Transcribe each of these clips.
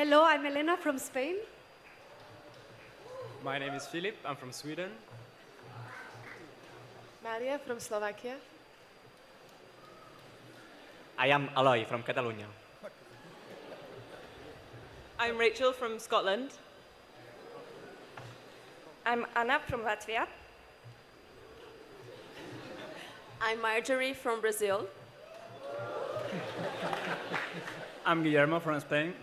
Hello, I'm Elena from Spain. My name is Filip, I'm from Sweden. Maria from Slovakia. I am Aloy from Catalonia. I'm Rachel from Scotland. I'm Anna from Latvia. I'm Marjorie from Brazil. I'm Guillermo from Spain.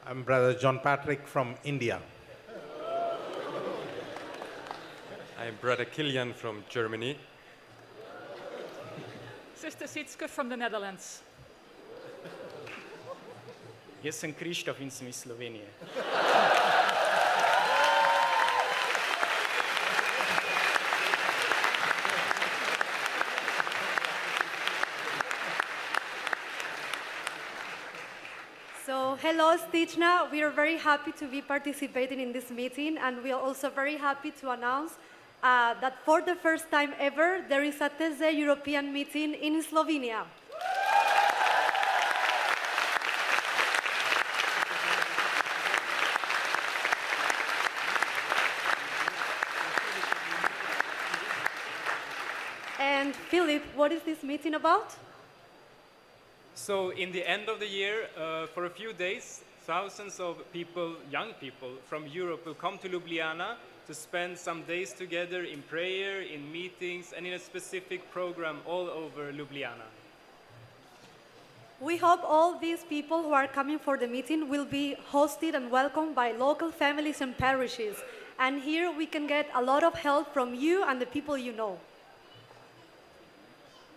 I'm Brother John Patrick from India. I'm Brother Kilian from Germany. Sister Sitske from the Netherlands. Jaz sem Krištof in sem iz Slovenije. So, hello, Stična. We are very happy to be participating in this meeting, and we are also very happy to announce that for the first time ever, there is a TZ European meeting in Slovenia. And Philip, what is this meeting about? So in the end of the year, for a few days, thousands of people, young people from Europe will come to Ljubljana to spend some days together in prayer, in meetings, and in a specific program all over Ljubljana. We hope all these people who are coming for the meeting will be hosted and welcomed by local families and parishes. And here we can get a lot of help from you and the people you know.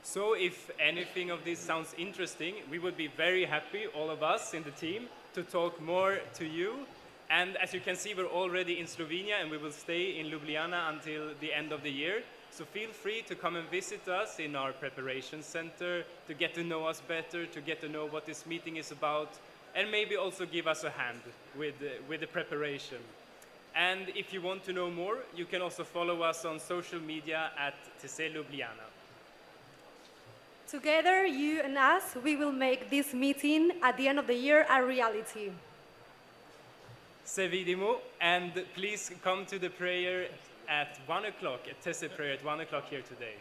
So if anything of this sounds interesting, we would be very happy, all of us in the team, to talk more to you. And as you can see, we're already in Slovenia and we will stay in Ljubljana until the end of the year. So feel free to come and visit us in our preparation center, to get to know us better, to get to know what this meeting is about, and maybe also give us a hand with the preparation. And if you want to know more, you can also follow us on social media at TC Ljubljana. Together, you and us, we will make this meeting at the end of the year a reality. Se vidimo, and please come to the prayer at 1 o'clock, at TC prayer at 1 o'clock here today.